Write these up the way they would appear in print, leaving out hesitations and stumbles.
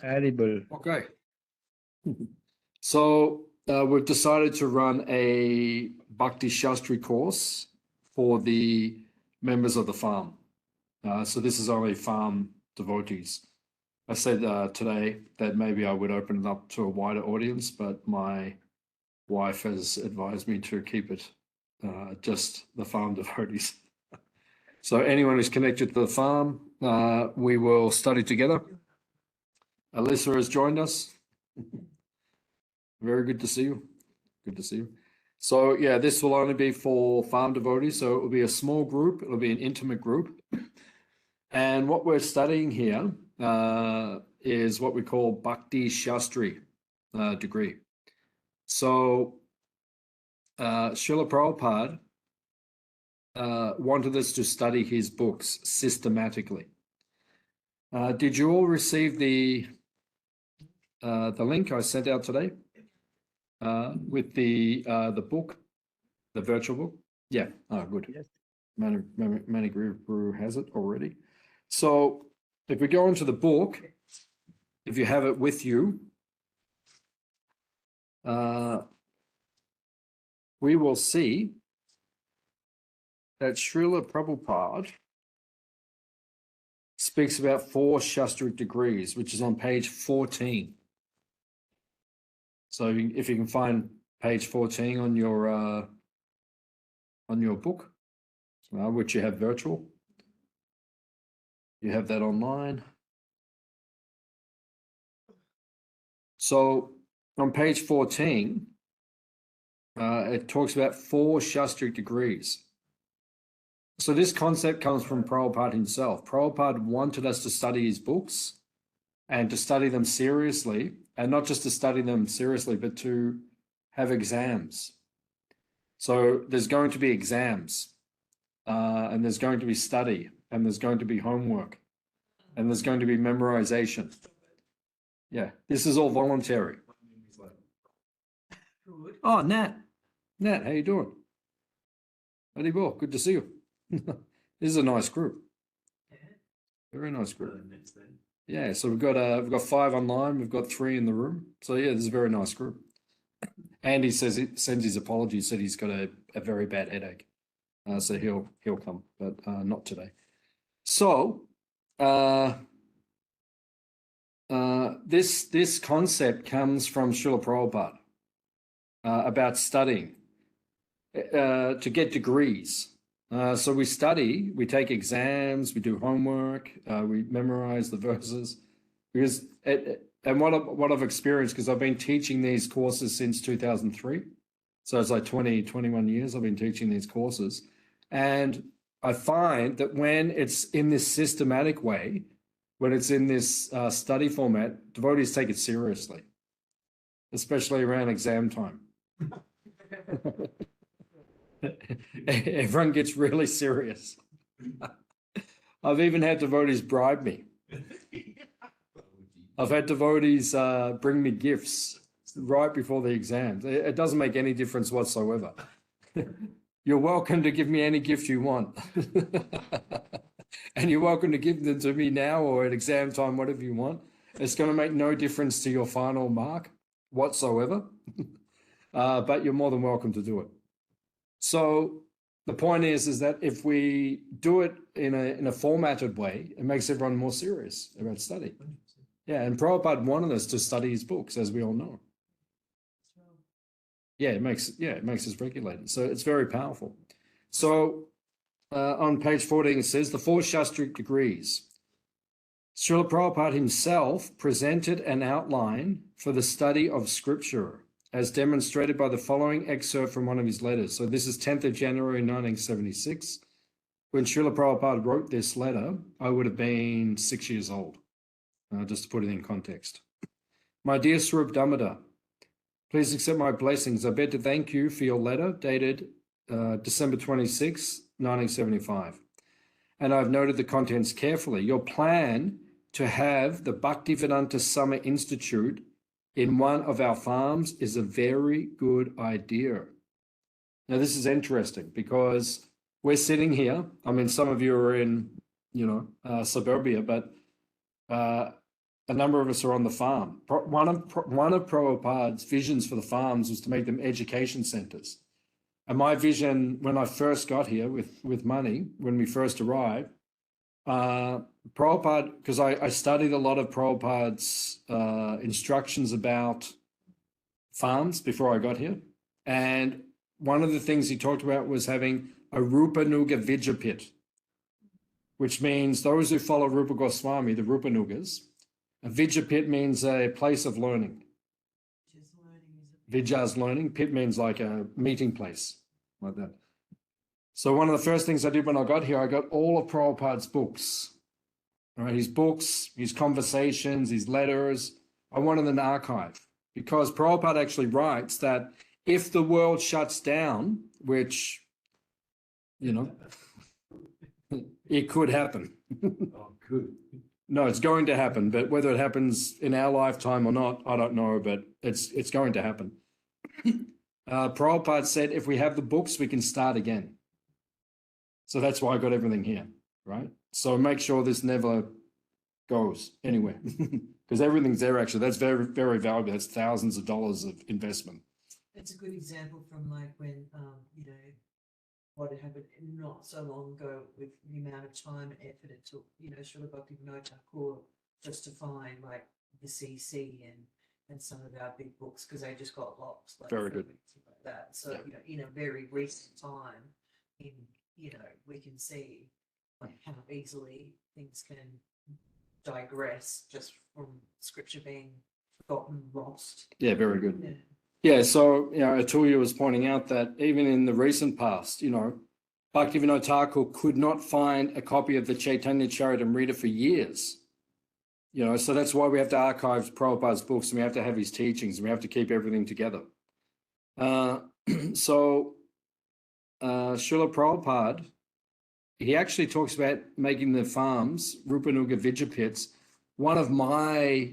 Edible. Okay. So we've decided to run a Bhakti-sastri course for the members of the farm. So this is only farm devotees. I said today that maybe I would open it up to a wider audience, but my wife has advised me to keep it just the farm devotees. So anyone who's connected to the farm, we will study together. Alyssa has joined us. Very good to see you. Good to see you. So yeah, this will only be for farm devotees. So it will be a small group. It'll be an intimate group. And what we're studying here is what we call Bhakti-sastri degree. So Srila Prabhupada wanted us to study his books systematically. Did you all receive the link I sent out today with the book, the virtual book? Yeah. Oh, good. Yes. Many Guru has it already. So if we go into the book, if you have it with you, we will see that Srila Prabhupada speaks about 4 shastric degrees, which is on page 14. So if you can find page 14 on your book, which you have virtual, you have that online. So on page 14, it talks about 4 shastric degrees. So this concept comes from Prabhupada himself. Prabhupada wanted us to study his books and to study them seriously, and not just to study them seriously, but to have exams. So there's going to be exams, and there's going to be study, and there's going to be homework, and there's going to be memorization. Yeah, this is all voluntary. Oh, Nat, how you doing? Adibo, good to see you. This is a nice group. Very nice group. Yeah, so we've got 5 online, we've got 3 in the room. So yeah, this is a very nice group. Andy sends his apologies, said he's got a very bad headache. So he'll come, but not today. So this concept comes from Srila Prabhupada about studying to get degrees. So we study, we take exams, we do homework, we memorize the verses, because and what I've experienced, because I've been teaching these courses since 2003, so it's like 21 years I've been teaching these courses, and I find that when it's in this systematic way, when it's in this study format, devotees take it seriously, especially around exam time. Everyone gets really serious. I've even had devotees bribe me. I've had devotees bring me gifts right before the exams. It doesn't make any difference whatsoever. You're welcome to give me any gift you want. And you're welcome to give them to me now or at exam time, whatever you want. It's going to make no difference to your final mark whatsoever. But you're more than welcome to do it. So the point is that if we do it in a formatted way, it makes everyone more serious about study. Yeah, and Prabhupada wanted us to study his books, as we all know. Yeah, it makes us regulated. So it's very powerful. So on page 14, it says the 4 shastric degrees. Srila Prabhupada himself presented an outline for the study of scripture, as demonstrated by the following excerpt from one of his letters. So this is 10th of January, 1976. When Srila Prabhupada wrote this letter, I would have been 6 years old, just to put it in context. My dear Swarup Damodar, please accept my blessings. I beg to thank you for your letter dated December 26, 1975. And I've noted the contents carefully. Your plan to have the Bhaktivedanta Summer Institute in one of our farms is a very good idea. Now, this is interesting because we're sitting here. I mean, some of you are in, suburbia, but a number of us are on the farm. One of Prabhupada's visions for the farms was to make them education centers. And my vision when I first got here with money, when we first arrived, Prabhupada, because I studied a lot of Prabhupada's instructions about farms before I got here. And one of the things he talked about was having a Rupanuga Vijapit, which means those who follow Rupa Goswami, the Rupanugas. A Vijapit means a place of learning. Vija's learning. Pit means like a meeting place, like that. So one of the first things I did when I got here, I got all of Prabhupada's books. All right, his books, his conversations, his letters. I wanted an archive because Prabhupada actually writes that if the world shuts down, which, you know, it could happen. Oh, good. No, it's going to happen, but whether it happens in our lifetime or not, I don't know, but it's going to happen. Prabhupada said, if we have the books, we can start again. So that's why I got everything here, right? So make sure this never goes anywhere because everything's there actually. That's very, very valuable. That's thousands of dollars of investment. It's a good example from like when, you know, what had happened not so long ago with the amount of time and effort it took, you know, Srila Bhakti-sastri Thakur just to find like the CC and some of our big books because they just got lost. Like, Very good. Like that. So, Yeah. you know, in a very recent time, you know, we can see like how easily things can digress just from scripture being forgotten, lost. Yeah, very good. Yeah. Yeah, so, you know, Atulya was pointing out that even in the recent past, you know, Bhaktivinoda Thakur could not find a copy of the Chaitanya Charitamrita for years. You know, so that's why we have to archive Prabhupada's books and we have to have his teachings and we have to keep everything together. Srila Prabhupada, he actually talks about making the farms, Rupanuga Vijapits. One of my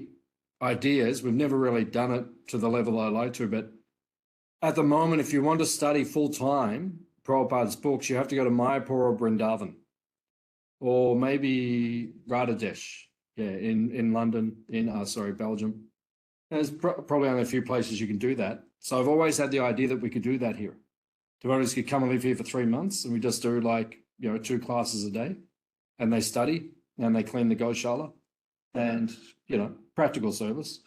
ideas, we've never really done it to the level I like to, but at the moment, if you want to study full-time Prabhupada's books, you have to go to Mayapur or Vrindavan, or maybe Radhadesh, yeah, in London, Belgium. There's probably only a few places you can do that. So I've always had the idea that we could do that here. Devotees could come and live here for 3 months and we just do like, you know, 2 classes a day and they study and they clean the Goshala and, you know, practical service.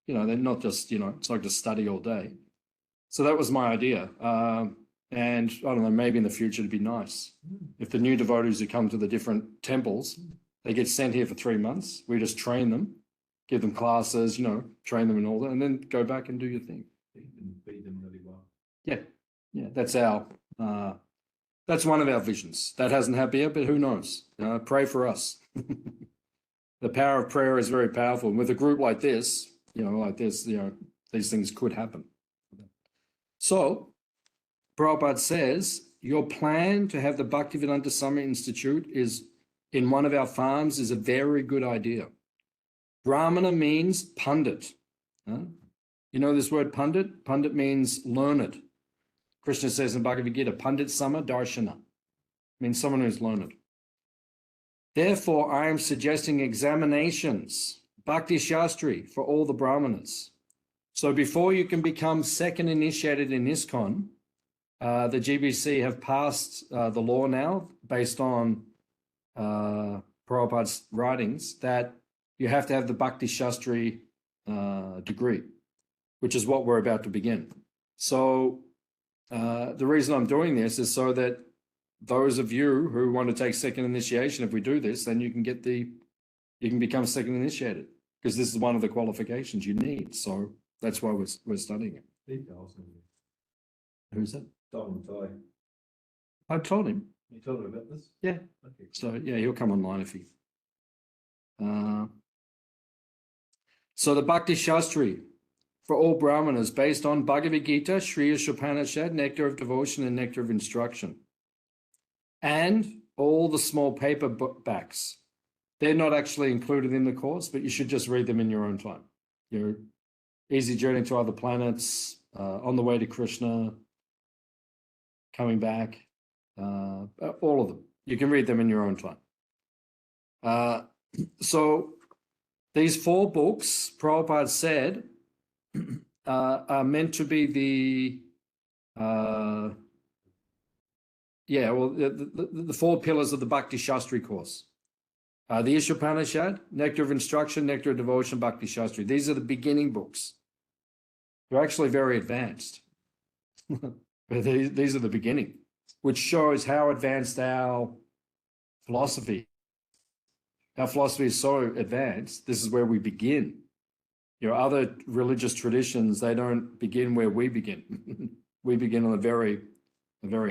You know, they're not just, you know, it's not just study all day. So that was my idea. And I don't know, maybe in the future it'd be nice. If the new devotees who come to the different temples, they get sent here for 3 months. We just train them, give them classes, you know, train them and all that, and then go back and do your thing. Feed them really well. Yeah, yeah, that's that's one of our visions. That hasn't happened yet, but who knows? Pray for us. The power of prayer is very powerful. And with a group like this, you know, these things could happen. So, Prabhupada says, your plan to have the Bhaktivedanta Summer Institute is in one of our farms is a very good idea. Brahmana means pundit. You know this word pundit? Pundit means learned. Krishna says in Bhagavad Gita, Pandit Sama Darshana, means someone who's learned. Therefore, I am suggesting examinations, Bhakti-sastri, for all the Brahmanas. So before you can become second initiated in ISKCON, the GBC have passed the law now, based on Prabhupada's writings, that you have to have the Bhakti-sastri degree, which is what we're about to begin. So the reason I'm doing this is so that those of you who want to take second initiation, if we do this, then you can become second initiated, because this is one of the qualifications you need. So that's why we're studying it. Who's that? I told him. You told him about this? Yeah. Okay. So yeah, he'll come online if he. So the Bhakti-sastri for all Brahmanas, based on Bhagavad Gita, Sri Isopanisad, Nectar of Devotion, and Nectar of Instruction. And all the small paperbacks. They're not actually included in the course, but you should just read them in your own time. Your Easy Journey to Other Planets, On the Way to Krishna, Coming Back, all of them. You can read them in your own time. So These 4 books, Prabhupada said, are meant to be the 4 pillars of the Bhakti-sastri course. The Isopanisad, Nectar of Instruction, Nectar of Devotion, Bhakti-sastri. These are the beginning books. They're actually very advanced. But these are the beginning, which shows how advanced our philosophy. Our philosophy is so advanced. This is where we begin. Other religious traditions, they don't begin where we begin. We begin on a very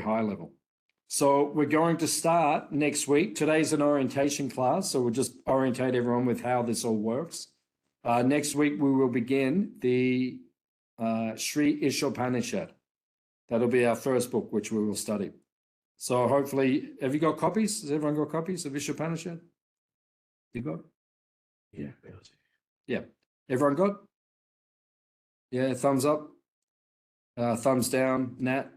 high level. So we're going to start next week. Today's an orientation class, so we'll just orientate everyone with how this all works. Next week, we will begin the Sri Isopanisad. That'll be our first book, which we will study. So hopefully, have you got copies? Has everyone got copies of Isopanisad? You got? Yeah. Yeah. Everyone got? Yeah, thumbs up. Thumbs down, Nat.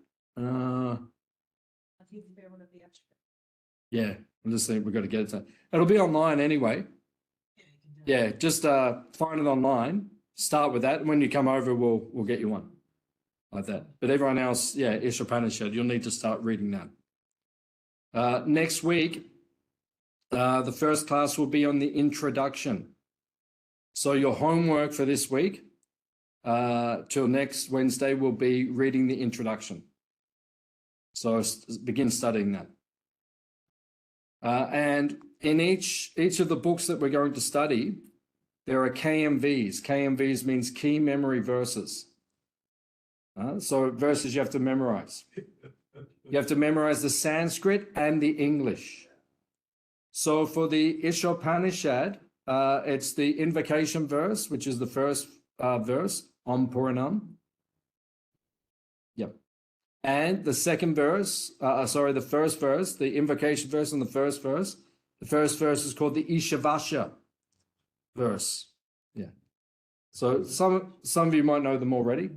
Yeah, I'm just saying we've got to get it done. It'll be online anyway. Yeah, just find it online. Start with that. And when you come over, we'll get you one like that. But everyone else, yeah, Isopanisad, you'll need to start reading that. Next week, the first class will be on the introduction. So your homework for this week till next Wednesday will be reading the introduction. So begin studying that. And in each of the books that we're going to study, there are KMVs. KMVs means key memory verses. So verses you have to memorize. You have to memorize the Sanskrit and the English. So for the Isopanisad, it's the invocation verse, which is the first verse, Om Puranam. Yep. And the second verse, the first verse, the invocation verse and the first verse. The first verse is called the Ishavasha verse. Yeah. So some of you might know them already,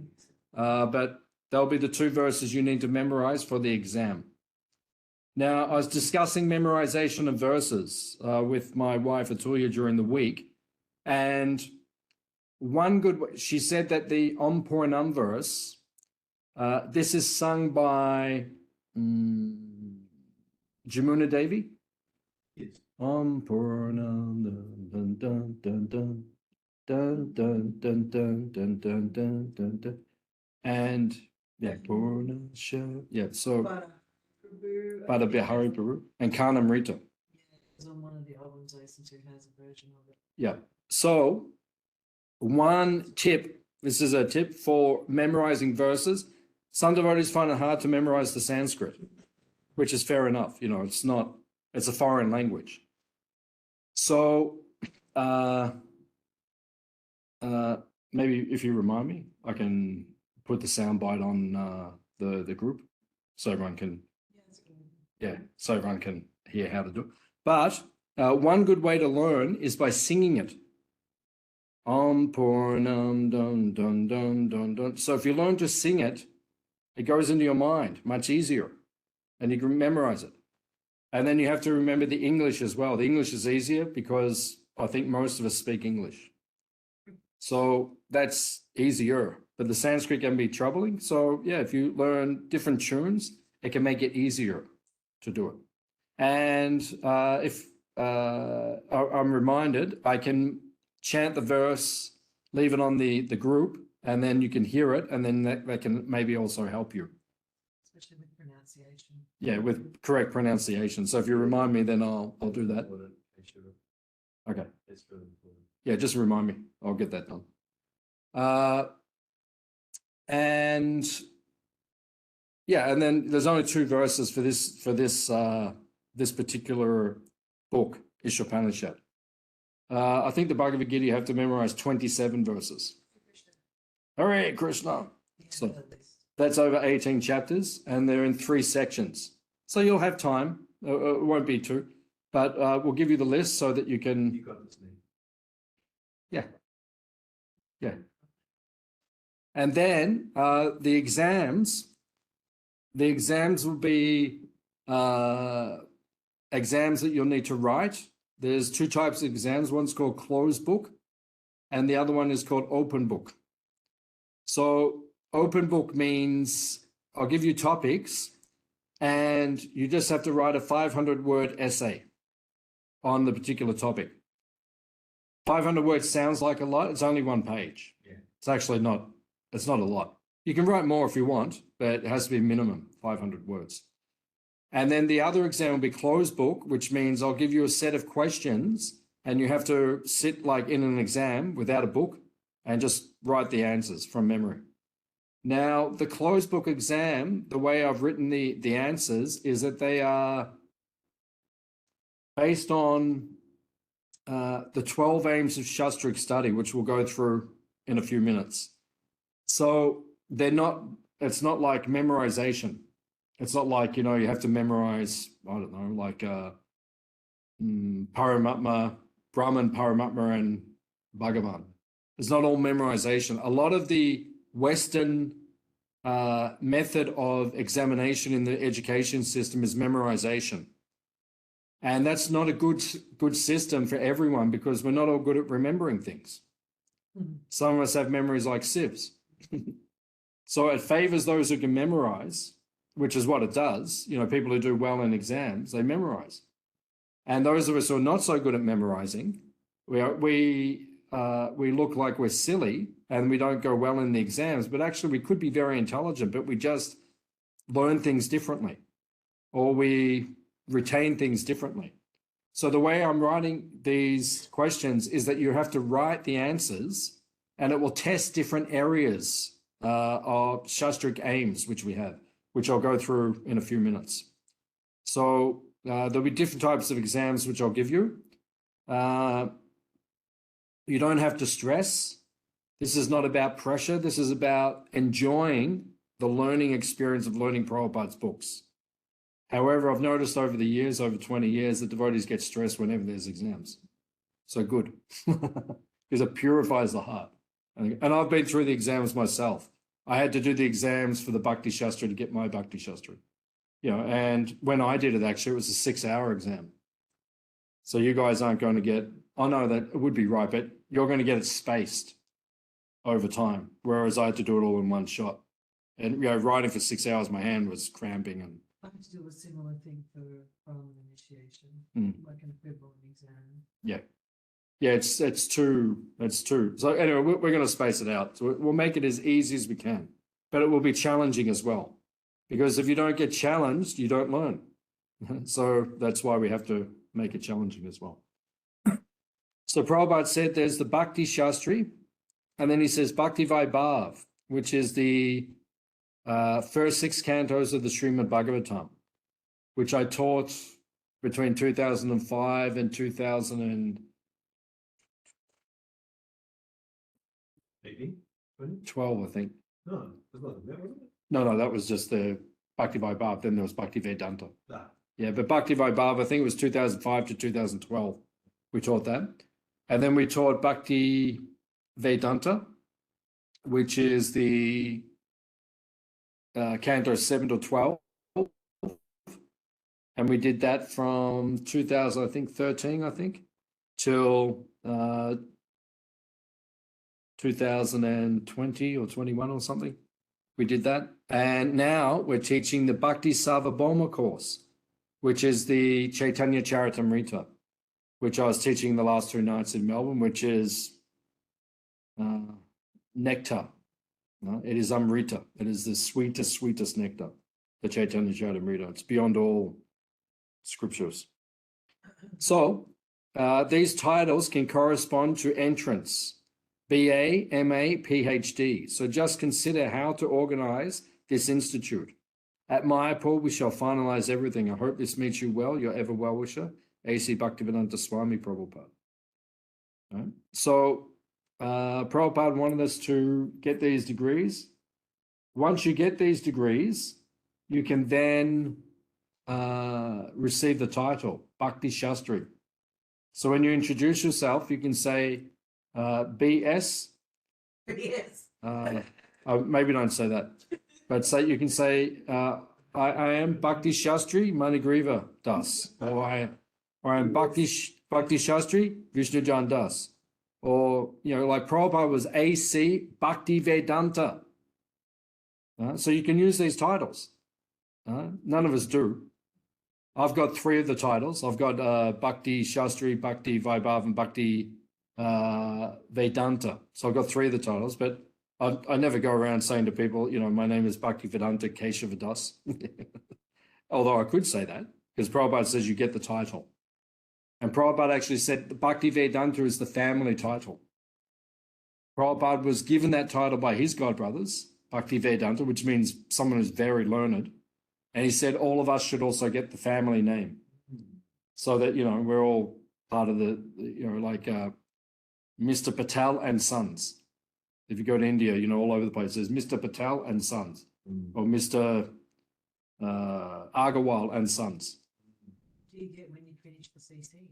but they'll be the 2 verses you need to memorize for the exam. Now, I was discussing memorization of verses with my wife, Atulia, during the week. And she said that the Om Puranam verse, this is sung by Jamuna Devi. Yes. Om Puranam dun dun dun dun dun dun dun dun dun dun dun dun dun. And yeah, Purna Shah. Yeah, so Bada Bihari Baru and Kanamrita. It's on one of the albums I listened to has a version of it. Yeah. So one tip, this is a tip for memorizing verses. Some devotees find it hard to memorize the Sanskrit, which is fair enough. It's a foreign language. So maybe if you remind me, I can put the soundbite on the group so everyone can, so everyone can hear how to do it. But one good way to learn is by singing it. Om Purnam dun dun dun dun dun. So if you learn to sing it, it goes into your mind much easier, and you can memorize it. And then you have to remember the English as well. The English is easier because I think most of us speak English. So that's easier, but the Sanskrit can be troubling. So yeah, if you learn different tunes, it can make it easier to do it. And if I'm reminded, I can chant the verse, leave it on the group, and then you can hear it, and then that can maybe also help you. Especially with pronunciation. Yeah, with correct pronunciation. So if you remind me, then I'll do that. Okay. Yeah, just remind me. I'll get that done. And then there's only 2 verses for this particular book, Isopanisad. I think the Bhagavad Gita, you have to memorize 27 verses. Hooray, Krishna. So that's over 18 chapters, and they're in 3 sections. So you'll have time. It won't be 2, but we'll give you the list so that you can. You got this name. Yeah. And then the exams will be exams that you'll need to write. There's 2 types of exams. One's called closed book and the other one is called open book. So open book means I'll give you topics and you just have to write a 500-word essay on the particular topic. 500 words sounds like a lot. It's only one page. Yeah. It's actually not, it's not a lot. You can write more if you want, but it has to be minimum 500 words. And then the other exam will be closed book, which means I'll give you a set of questions and you have to sit like in an exam without a book and just write the answers from memory. Now, the closed book exam, the way I've written the answers is that they are based on the 12 aims of Shastric study, which we'll go through in a few minutes. So they're not, it's not like memorization. It's not like, you know, you have to memorize, I don't know, like Paramatma, Brahman, Paramatma, and Bhagavad. It's not all memorization. A lot of the Western method of examination in the education system is memorization. And that's not a good system for everyone because we're not all good at remembering things. Mm-hmm. Some of us have memories like sieves. So it favors those who can memorize, which is what it does. You know, people who do well in exams, they memorize. And those of us who are not so good at memorizing, we look like we're silly and we don't go well in the exams, but actually we could be very intelligent, but we just learn things differently or we retain things differently. So the way I'm writing these questions is that you have to write the answers and it will test different areas of Shastric aims, which we have, which I'll go through in a few minutes. So there'll be different types of exams which I'll give you. You don't have to stress. This is not about pressure. This is about enjoying the learning experience of learning Prabhupada's books. However, I've noticed over the years, over 20 years, that devotees get stressed whenever there's exams. So good, because it purifies the heart. And I've been through the exams myself. I had to do the exams for the Bhakti-sastri to get my Bhakti-sastri. You know, and when I did it, actually, it was a 6-hour exam. So you guys aren't going to get, I know that it would be right, but you're going to get it spaced over time, whereas I had to do it all in one shot. And, you know, writing for 6 hours, my hand was cramping and I had to do a similar thing for initiation, like an equivalent exam. Yeah. Yeah, it's two. So anyway, we're going to space it out. So we'll make it as easy as we can, but it will be challenging as well. Because if you don't get challenged, you don't learn. So that's why we have to make it challenging as well. So Prabhupada said there's the Bhakti-sastri, and then he says Bhakti Vaibhav, which is the first 6 cantos of the Srimad Bhagavatam, which I taught between 2005 and 2012, I think. No, that's not that, wasn't it? No, that was just the Bhakti Vaibhav. Then there was Bhakti Vedanta. Ah. Yeah, but Bhakti Vaibhav, I think it was 2005 to 2012. We taught that. And then we taught Bhakti Vedanta, which is the canto 7 to 12. And we did that from 2013, till 2020 or 21 or something. We did that. And now we're teaching the Bhakti Sarvabhauma course, which is the Chaitanya Charitamrita, which I was teaching the last 2 nights in Melbourne, which is nectar. It is Amrita. It is the sweetest nectar, the Chaitanya Charitamrita. It's beyond all scriptures. So these titles can correspond to entrance, BA, MA, PhD. So just consider how to organize this institute. At Mayapur, we shall finalize everything. I hope this meets you well. Your ever well-wisher, A.C. Bhaktivedanta Swami Prabhupada. Right? So Prabhupada wanted us to get these degrees. Once you get these degrees, you can then receive the title, Bhakti-sastri. So when you introduce yourself, you can say BS. Yes. Maybe don't say that, but you can say I am Bhakti-sastri Manigriva Das, or I am Bhakti-sastri Vishnujan Das. Or, like Prabhupada was AC Bhakti Vedanta. So you can use these titles. None of us do. I've got 3 of the titles. I've got Bhakti-sastri, Bhakti Vaibhav, and Bhakti Vedanta. So I've got 3 of the titles, but I never go around saying to people, my name is Bhakti Vedanta Keshava Dasa. Although I could say that, because Prabhupada says you get the title. And Prabhupada actually said the Bhakti Vedanta is the family title. Prabhupada was given that title by his godbrothers, Bhakti Vedanta, which means someone who's very learned. And he said all of us should also get the family name. So that, we're all part of the, like Mr. Patel and Sons. If you go to India, all over the place, there's Mr. Patel and Sons, or Mr. Agarwal and Sons. Do you get when you finish the CC?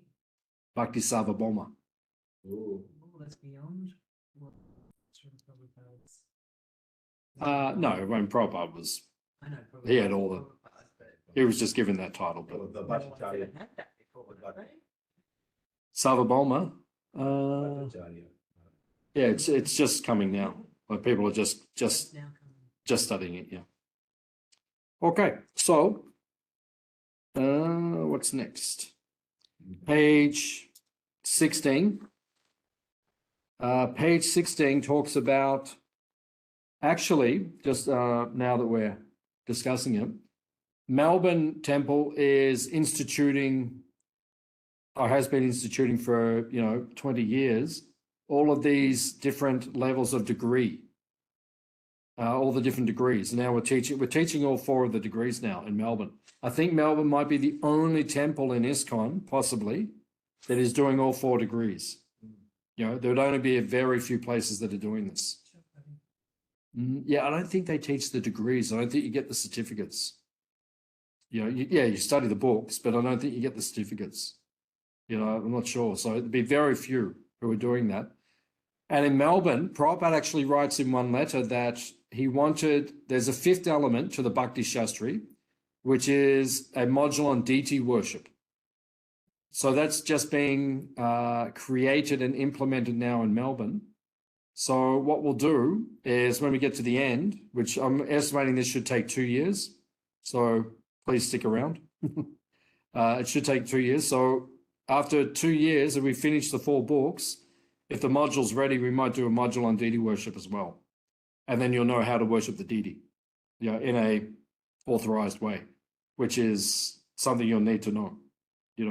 Bhakti-sastri. Oh, that's beyond what Sri Prabhupada's. No, when Prabhupada was, I know. he had all the, he was just given that title. But The No one's ever Bhattacharya. had that before, have they? Sarvabhauma, Bhattacharya. yeah, it's just coming now. Like people are just It's now coming. studying it, yeah. Okay, so what's next? Page 16. Page 16 talks about, actually, just now that we're discussing it, Melbourne Temple is instituting, or has been instituting for, 20 years, all of these different levels of degree, all the different degrees. Now we're teaching all 4 of the degrees now in Melbourne. I think Melbourne might be the only temple in ISKCON, possibly, that is doing all 4 degrees. There would only be a very few places that are doing this. Yeah, I don't think they teach the degrees. I don't think you get the certificates. You study the books, but I don't think you get the certificates. I'm not sure. So it'd be very few who are doing that. And in Melbourne, Prabhupada actually writes in one letter that there's a 5th element to the Bhakti-sastri, which is a module on deity worship. So that's just being created and implemented now in Melbourne. So what we'll do is when we get to the end, which I'm estimating this should take 2 years. So please stick around. It should take 2 years. So after 2 years, if we finish the 4 books, if the module's ready, we might do a module on deity worship as well. And then you'll know how to worship the deity, in a authorized way, which is something you'll need to know,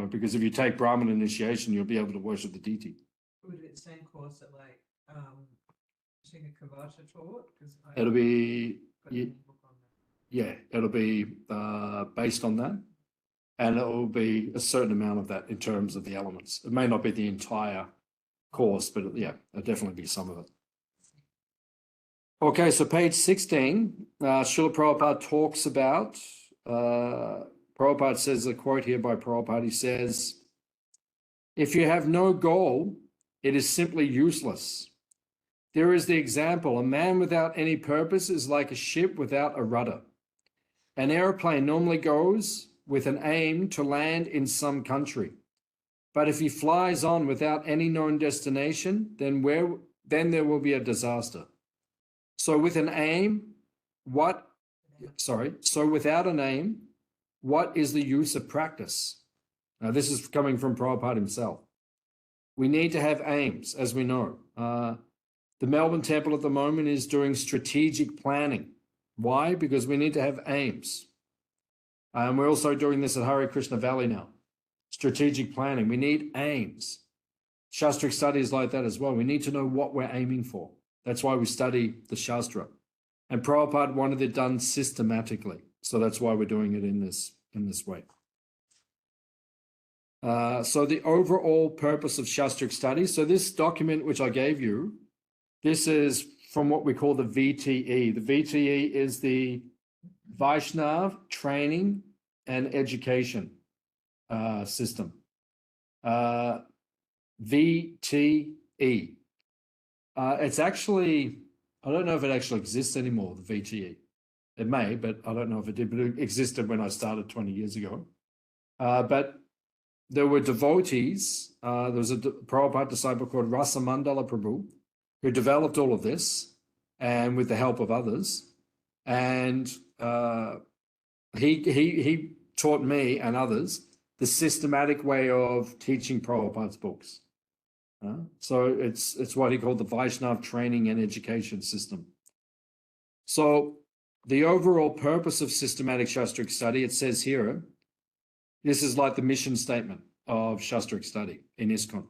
because if you take Brahmin initiation, you'll be able to worship the deity. Would it be the same course that like Sri Kavata taught? It'll be, Got any book on that. yeah, it'll be based on that. And it will be a certain amount of that in terms of the elements. It may not be the entire course, but yeah, there'll definitely be some of it. Okay, so page 16, Srila Prabhupada talks about, Prabhupada says a quote here by Prabhupada. He says, if you have no goal, it is simply useless. There is the example, a man without any purpose is like a ship without a rudder. An airplane normally goes with an aim to land in some country. But if he flies on without any known destination, then there will be a disaster. So with an aim, without an aim, what is the use of practice? Now, this is coming from Prabhupada himself. We need to have aims, as we know. The Melbourne Temple at the moment is doing strategic planning. Why? Because we need to have aims. And we're also doing this at Hare Krishna Valley now. Strategic planning. We need aims. Shastric study is like that as well. We need to know what we're aiming for. That's why we study the Shastra. And Prabhupada wanted it done systematically. So that's why we're doing it in this way. So the overall purpose of Shastric study. So this document which I gave you, this is from what we call the VTE. The VTE is the Vaishnav Training and Education System. VTE. It's actually, I don't know if it actually exists anymore, the VTE. It may, but I don't know if it did, but it existed when I started 20 years ago. But there were devotees. There was a Prabhupada disciple called Rasamandala Prabhu who developed all of this, and with the help of others. And he taught me and others the systematic way of teaching Prabhupada's books. So it's what he called the Vaishnav training and education system. So the overall purpose of systematic Shastric study, it says here, this is like the mission statement of Shastric study in ISKCON.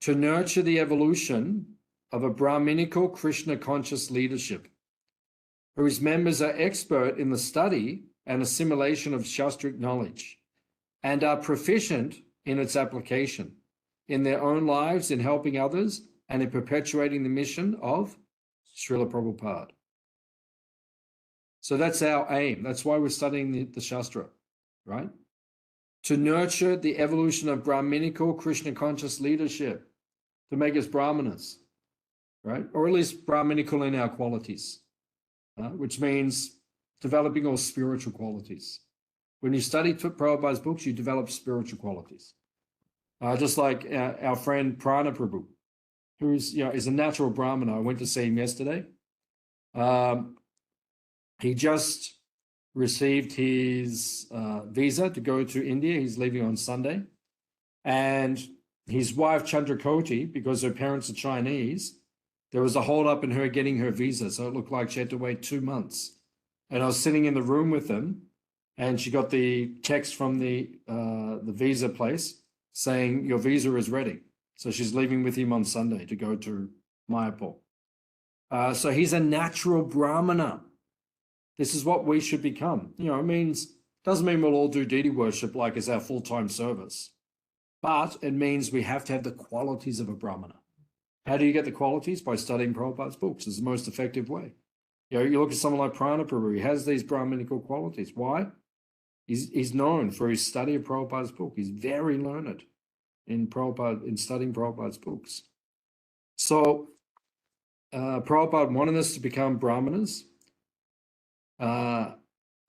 To nurture the evolution of a Brahminical Krishna conscious leadership, whose members are expert in the study and assimilation of Shastric knowledge, and are proficient in its application in their own lives, in helping others, and in perpetuating the mission of Srila Prabhupada. So that's our aim. That's why we're studying the Shastra, right? To nurture the evolution of Brahminical Krishna conscious leadership, to make us Brahmanas, right? Or at least Brahminical in our qualities, which means developing all spiritual qualities. When you study Prabhupada's books, you develop spiritual qualities. Just like our friend Prana Prabhu, who is a natural Brahmana. I went to see him yesterday. He just received his visa to go to India. He's leaving on Sunday. And his wife, Chandrakoti, because her parents are Chinese, there was a hold up in her getting her visa. So it looked like she had to wait 2 months. And I was sitting in the room with them, and she got the text from the visa place saying, your visa is ready. So she's leaving with him on Sunday to go to Mayapur. So he's a natural Brahmana. This is what we should become. It doesn't mean we'll all do deity worship like it's our full-time service, but it means we have to have the qualities of a Brahmana. How do you get the qualities? By studying Prabhupada's books. It's the most effective way. You look at someone like Prana Prabhu, he has these Brahminical qualities. Why? He's known for his study of Prabhupada's book. He's very learned in studying Prabhupada's books. So Prabhupada wanted us to become Brahmanas, and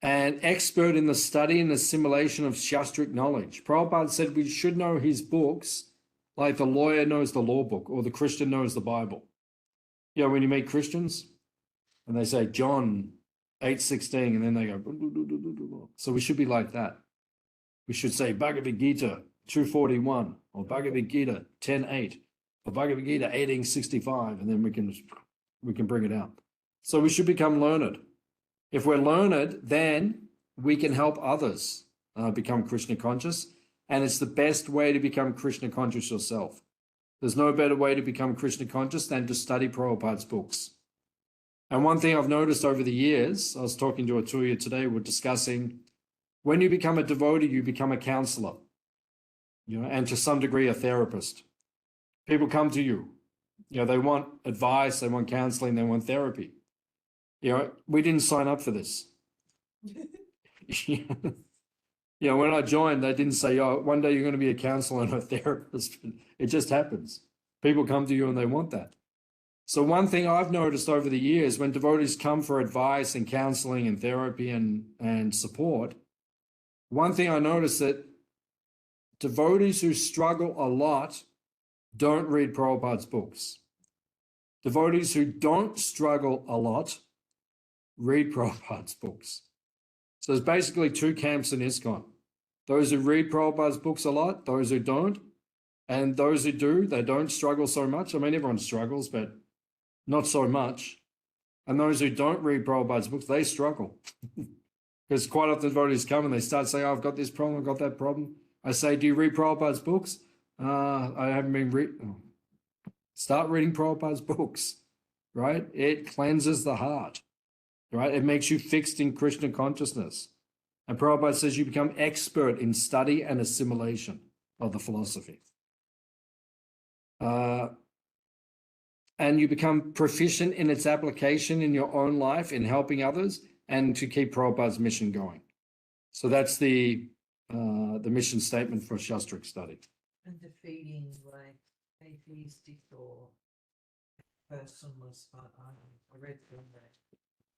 expert in the study and assimilation of Shastric knowledge. Prabhupada said we should know his books like the lawyer knows the law book or the Christian knows the Bible. When you meet Christians and they say John 8:16, and then they go, so we should be like that. We should say Bhagavad Gita 2:41 or Bhagavad Gita 10:8 or Bhagavad Gita 18:65, and then we can bring it out. So we should become learned. If we're learned, then we can help others become Krishna conscious, and it's the best way to become Krishna conscious yourself. There's no better way to become Krishna conscious than to study Prabhupada's books. And one thing I've noticed over the years, I was talking to Atuya today, we're discussing, when you become a devotee, you become a counselor, and to some degree a therapist. People come to you, they want advice, they want counseling, they want therapy. We didn't sign up for this. When I joined, they didn't say, one day you're going to be a counselor and a therapist. It just happens. People come to you and they want that. So one thing I've noticed over the years, when devotees come for advice and counseling and therapy and support, one thing I noticed that devotees who struggle a lot don't read Prabhupada's books. Devotees who don't struggle a lot read Prabhupada's books. So there's basically two camps in ISKCON. Those who read Prabhupada's books a lot, those who don't, and those who do, they don't struggle so much. Everyone struggles, but not so much. And those who don't read Prabhupada's books, they struggle. Because quite often devotees come and they start saying, I've got this problem, I've got that problem. I say, do you read Prabhupada's books? I haven't been reading. Start reading Prabhupada's books, right? It cleanses the heart, right? It makes you fixed in Krishna consciousness. And Prabhupada says you become expert in study and assimilation of the philosophy. And you become proficient in its application in your own life, in helping others, and to keep Prabhupada's mission going. So that's the mission statement for Shastric study. And defeating like atheistic or personalist. I read through that.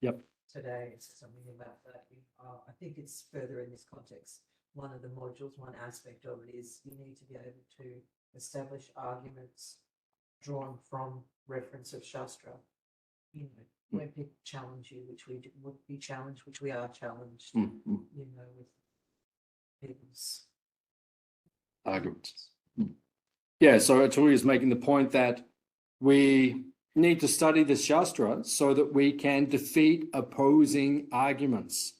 Yep. Today, it's something about that. I think it's further in this context. one of the modules, one aspect of it is you need to be able to establish arguments drawn from reference of Shastra. You know, when people challenge you, which we would be challenged, which we are challenged, you know, with people's arguments. Yeah, so Atuli is making the point that we need to study the Shastra so that we can defeat opposing arguments.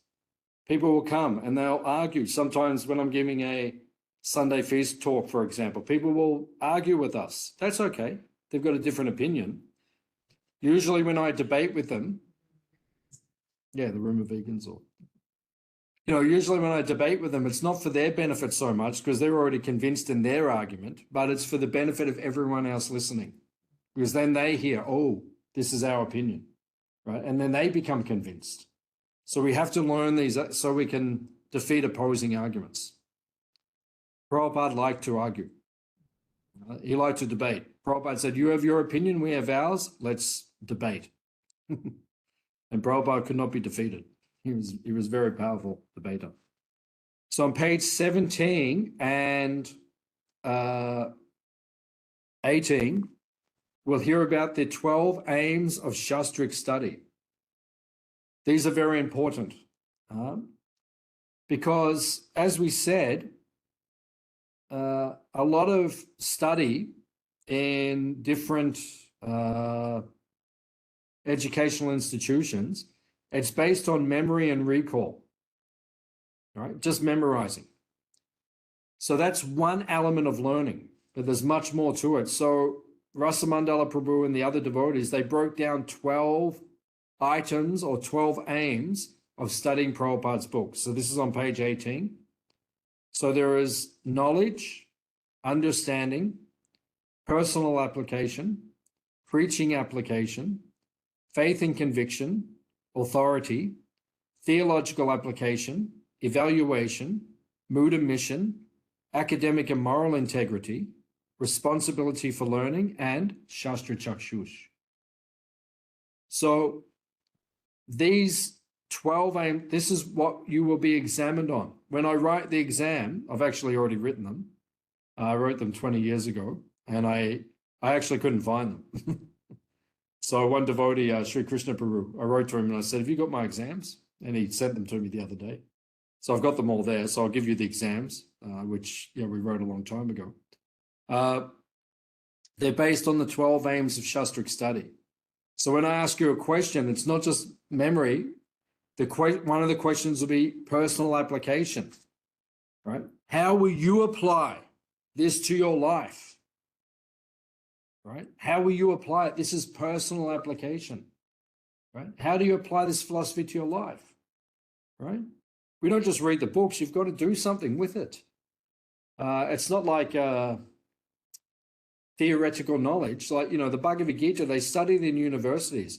People will come and they'll argue. Sometimes when I'm giving a Sunday feast talk, for example, people will argue with us. That's okay. They've got a different opinion. Usually when I debate with them, yeah, the room of vegans, or, you know, usually when I debate with them, it's not for their benefit so much because they're already convinced in their argument, but it's for the benefit of everyone else listening. Because then they hear, oh, this is our opinion, right? And then they become convinced. So we have to learn these so we can defeat opposing arguments. Prabhupada liked to argue. He liked to debate. Prabhupada said, you have your opinion, we have ours, let's debate. And Prabhupada could not be defeated. He was a very powerful debater. So on page 17 and 18, we'll hear about the 12 aims of Shastric study. These are very important because, as we said, a lot of study in different educational institutions, it's based on memory and recall, right? Just memorizing. So that's one element of learning, but there's much more to it. So Rasamandala Prabhu and the other devotees, they broke down 12 items or 12 aims of studying Prabhupada's books. So this is on page 18. So there is knowledge, understanding, personal application, preaching application, faith and conviction, authority, theological application, evaluation, mood and mission, academic and moral integrity, responsibility for learning, and Shastra Chakshush. So these 12 aims, this is what you will be examined on. When I write the exam, I've actually already written them. I wrote them 20 years ago, and I actually couldn't find them. So one devotee, Sri Krishna Prabhu, I wrote to him and I said, have you got my exams? And he sent them to me the other day. So I've got them all there. So I'll give you the exams, which we wrote a long time ago. They're based on the 12 aims of Shastric study. So when I ask you a question, it's not just memory. One of the questions will be personal application, right? How will you apply this to your life? Right? How will you apply it? This is personal application, right? How do you apply this philosophy to your life, right? We don't just read the books. You've got to do something with it. It's not like theoretical knowledge. Like, you know, the Bhagavad Gita, they studied in universities.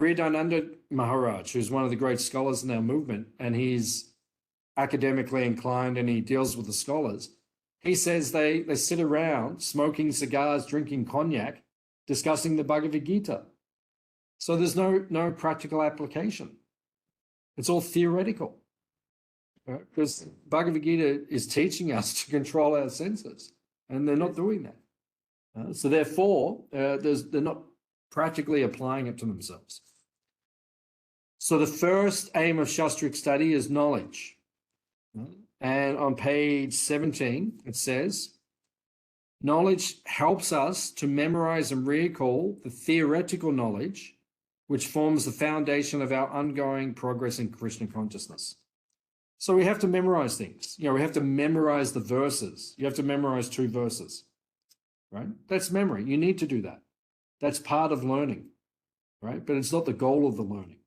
Priyadananda Maharaj, who's one of the great scholars in our movement, and he's academically inclined and he deals with the scholars. He says they sit around smoking cigars, drinking cognac, discussing the Bhagavad Gita. So there's no practical application. It's all theoretical. Right? Because Bhagavad Gita is teaching us to control our senses, and they're not doing that. So therefore, they're not practically applying it to themselves. So the first aim of Shastric study is knowledge. And on page 17, it says, knowledge helps us to memorize and recall the theoretical knowledge, which forms the foundation of our ongoing progress in Krishna consciousness. So we have to memorize things. You know, we have to memorize the verses. You have to memorize 2 verses, right? That's memory. You need to do that. That's part of learning, right? But it's not the goal of the learning,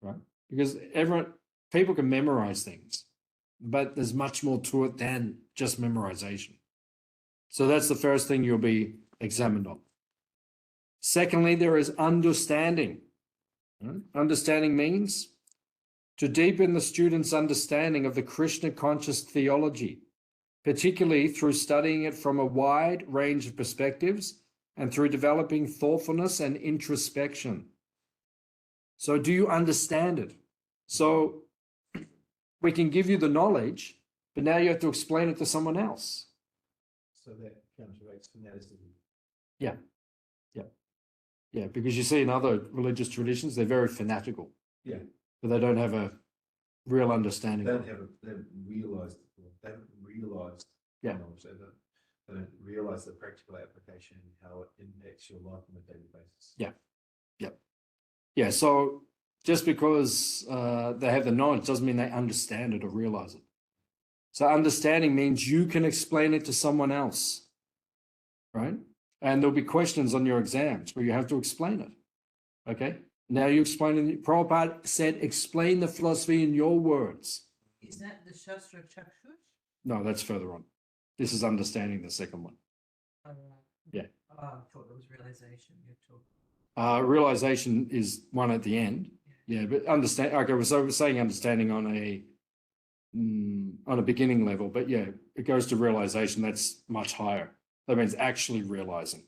right? Because people can memorize things, but there's much more to it than just memorization. So that's the first thing you'll be examined on. Secondly, there is understanding. Right? Understanding means to deepen the student's understanding of the Krishna conscious theology, particularly through studying it from a wide range of perspectives and through developing thoughtfulness and introspection. So do you understand it? So we can give you the knowledge, but now you have to explain it to someone else. So that counteracts fanaticism. Yeah, because you see in other religious traditions, they're very fanatical. Yeah. But they don't have a real understanding. They haven't realised Yeah. knowledge. They don't realise the practical application and how it impacts your life on a daily basis. Yeah, so just because they have the knowledge doesn't mean they understand it or realize it. So understanding means you can explain it to someone else, right? And there'll be questions on your exams where you have to explain it, okay? Now you explain it. Prabhupada said, explain the philosophy in your words. Is that the Shastra Chakshush? No, that's further on. This is understanding, the second one. Yeah. Oh, I thought it was realization you're talking. Realization is one at the end. Yeah, but understand. Okay, so we're saying understanding on a beginning level, but yeah, it goes to realization. That's much higher. That means actually realizing,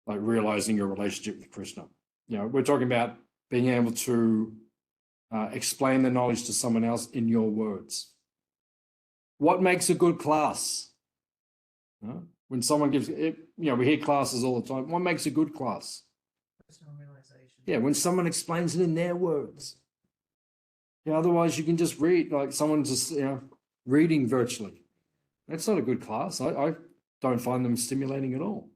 like realizing your relationship with Krishna. You know, we're talking about being able to explain the knowledge to someone else in your words. What makes a good class? When someone gives it, you know, we hear classes all the time. What makes a good class? Personal realization. Yeah, when someone explains it in their words. Yeah, otherwise you can just read, like someone just, you know, reading virtually. That's not a good class. I don't find them stimulating at all.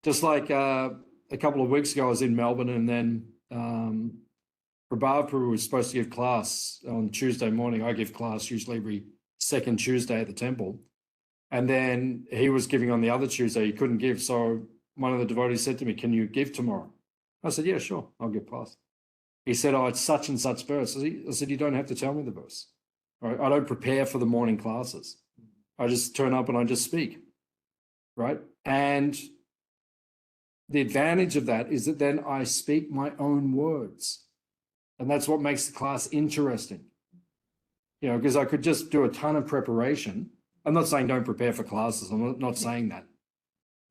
Just like a couple of weeks ago, I was in Melbourne, and then Prabhu was supposed to give class on Tuesday morning. I give class usually every second Tuesday at the temple. And then he was giving on the other Tuesday. He couldn't give. So one of the devotees said to me, can you give tomorrow? I said, yeah, sure. I'll give class. He said, oh, it's such and such verse. I said, you don't have to tell me the verse. Right? I don't prepare for the morning classes. I just turn up and I just speak. Right? And the advantage of that is that then I speak my own words. And that's what makes the class interesting. You know, because I could just do a ton of preparation. I'm not saying don't prepare for classes. I'm not saying that.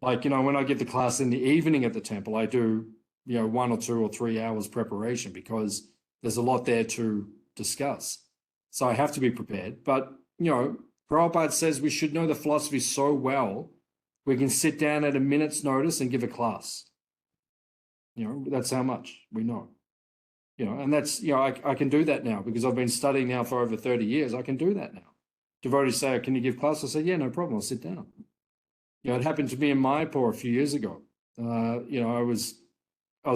Like, you know, when I give the class in the evening at the temple, I do, you know, 1 or 2 or 3 hours preparation because there's a lot there to discuss. So I have to be prepared. But, you know, Prabhupada says we should know the philosophy so well, we can sit down at a minute's notice and give a class. You know, that's how much we know. You know, and that's, you know, I can do that now because I've been studying now for over 30 years. I can do that now. Devotees say, can you give class? I say, yeah, no problem. I'll sit down. You know, it happened to me in Mayapur a few years ago. You know, I was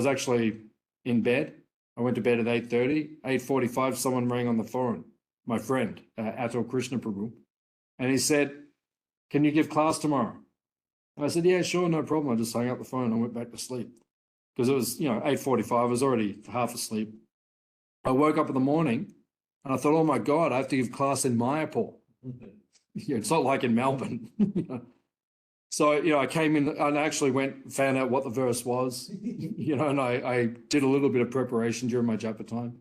actually in bed. I went to bed at 8:30, 8:45, someone rang on the phone, my friend, Atul Krishna Prabhu. And he said, can you give class tomorrow? And I said, yeah, sure, no problem. I just hung up the phone and went back to sleep. Because it was, you know, 8:45, I was already half asleep. I woke up in the morning and I thought, oh my God, I have to give class in Mayapur. Yeah, it's not like in Melbourne. You know? So, you know, I came in and I actually found out what the verse was, you know, and I did a little bit of preparation during my japa time.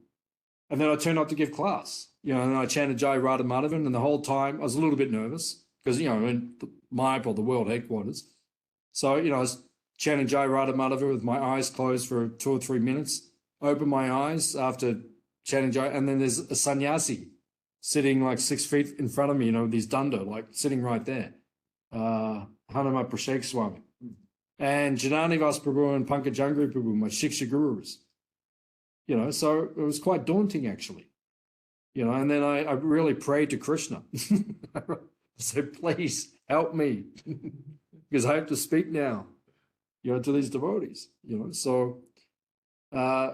And then I turned up to give class, you know, and I chanted Jai Radha Madhavan, and the whole time I was a little bit nervous because, you know, in Mayapur, the world headquarters. So, you know, I was chanting Jai Radha Madhava with my eyes closed for 2 or 3 minutes, open my eyes after chanting Jai, and then there's a sannyasi sitting like 6 feet in front of me, you know, with his danda, like sitting right there. Hanumat Prashek Swami. And Jananivas Prabhu and Pankajangri Prabhu, my Shiksha gurus. You know, so it was quite daunting actually. You know, and then I really prayed to Krishna. I said, please help me because I have to speak now, you know, to these devotees, you know. So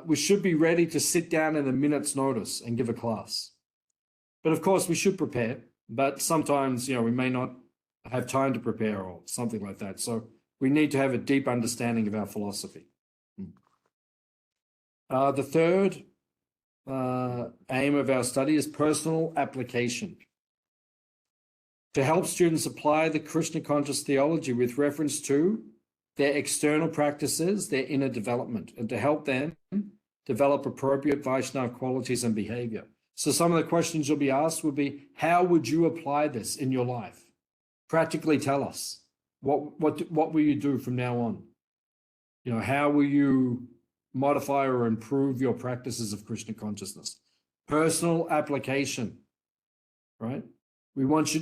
we should be ready to sit down in a minute's notice and give a class. But of course we should prepare, but sometimes, you know, we may not have time to prepare or something like that. So we need to have a deep understanding of our philosophy. The third aim of our study is personal application. To help students apply the Krishna conscious theology with reference to their external practices, their inner development, and to help them develop appropriate Vaishnava qualities and behavior. So some of the questions you'll be asked will be, how would you apply this in your life? Practically tell us. What will you do from now on? You know, how will you modify or improve your practices of Krishna consciousness? Personal application, right? We want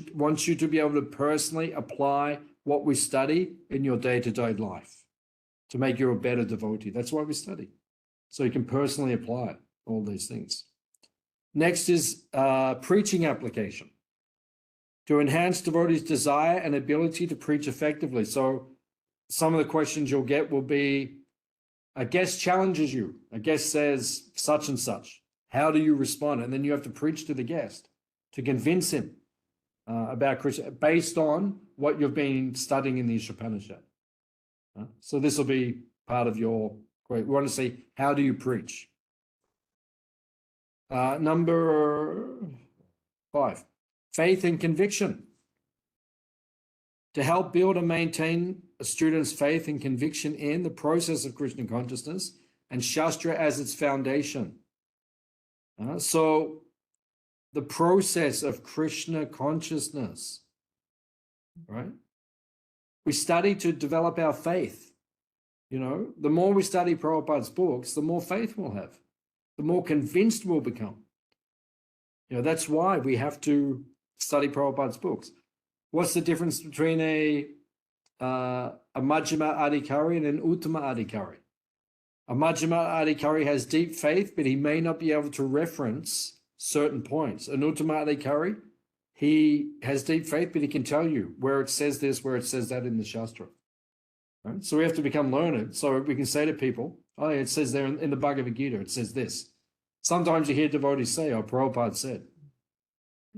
you to be able to personally apply what we study in your day-to-day life to make you a better devotee. That's why we study. So you can personally apply all these things. Next is preaching application. To enhance devotees' desire and ability to preach effectively. So some of the questions you'll get will be, a guest challenges you. A guest says such and such. How do you respond? And then you have to preach to the guest to convince him about Krishna based on what you've been studying in the Isopanisad. So this will be part of your, we want to see, how do you preach? Number 5, faith and conviction. To help build and maintain a student's faith and conviction in the process of Krishna consciousness and Shastra as its foundation. So the process of Krishna consciousness, right? We study to develop our faith. You know, the more we study Prabhupada's books, the more faith we'll have, the more convinced we'll become. You know, that's why we have to study Prabhupada's books. What's the difference between a Majjhima Adhikari and an Uttama Adhikari? A Majjhima Adhikari has deep faith, but he may not be able to reference certain points. An Uttama Adhikari, he has deep faith, but he can tell you where it says this, where it says that in the Shastra. Right? So we have to become learned. So we can say to people, oh, it says there in the Bhagavad Gita, it says this. Sometimes you hear devotees say, oh, Prabhupada said.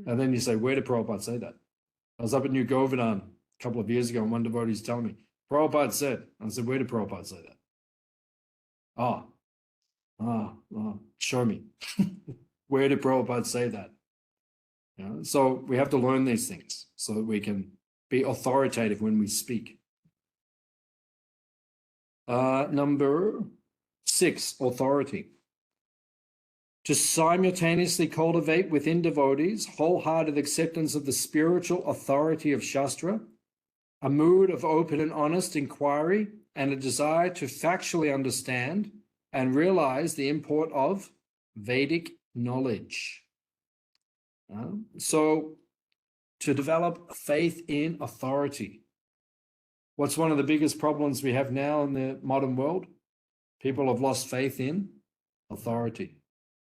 And then you say, where did Prabhupada say that? I was up at New Govardhan a couple of years ago, and one devotee's telling me, Prabhupada said. I said, where did Prabhupada say that? Show me. Where did Prabhupada say that? You know, so we have to learn these things so that we can be authoritative when we speak. Number 6, authority. To simultaneously cultivate within devotees wholehearted acceptance of the spiritual authority of Shastra, a mood of open and honest inquiry, and a desire to factually understand and realize the import of Vedic knowledge. So to develop faith in authority. What's one of the biggest problems we have now in the modern world? People have lost faith in authority.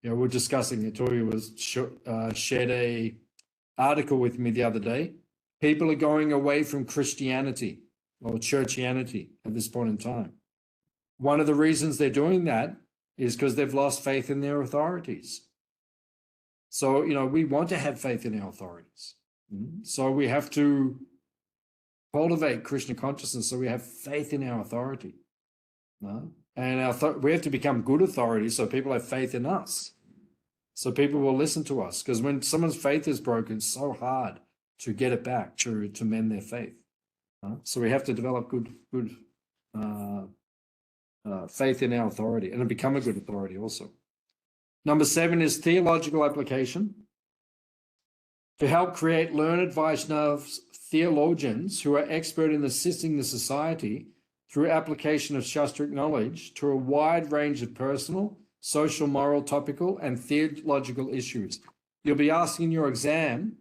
You know, we're discussing, Tori was shared a article with me the other day. People are going away from Christianity or churchianity at this point in time. One of the reasons they're doing that is because they've lost faith in their authorities. So, you know, we want to have faith in our authorities. So we have to cultivate Krishna consciousness so we have faith in our authority. And we have to become good authorities so people have faith in us. So people will listen to us. Because when someone's faith is broken, it's so hard to get it back, to mend their faith. So we have to develop good faith in our authority and become a good authority also. Number 7 is theological application. To help create learned Vaishnavas, theologians who are expert in assisting the society through application of Shastric knowledge to a wide range of personal, social, moral, topical, and theological issues. You'll be asking your exam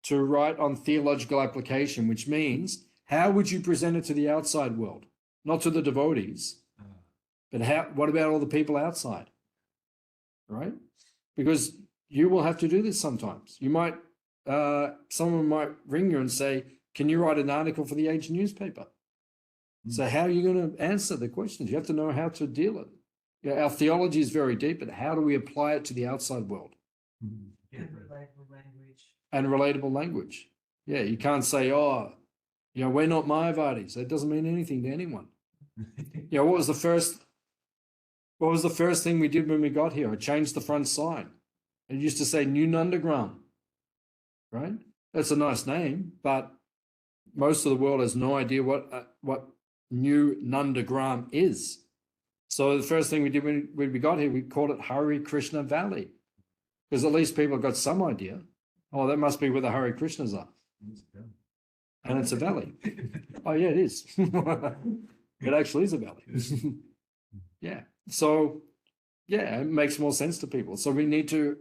to write on theological application, which means how would you present it to the outside world? Not to the devotees, but what about all the people outside? Right? Because you will have to do this sometimes. You might, someone might ring you and say, can you write an article for the Age newspaper? So how are you going to answer the questions? You have to know how to deal it. Yeah, our theology is very deep, but how do we apply it to the outside world? And relatable language. And relatable language. Yeah, you can't say, oh, you know, we're not Mayavadis. That doesn't mean anything to anyone. You know, what was the first thing we did when we got here? I changed the front sign. It used to say New Nandagram, right? That's a nice name, but most of the world has no idea what New Nandagram is. So the first thing we did when we got here, we called it Hare Krishna Valley, because at least people got some idea. Oh, that must be where the Hare Krishnas are. And it's a valley. Oh, yeah, it is. It actually is a valley. Yeah. So, yeah, it makes more sense to people. So we need to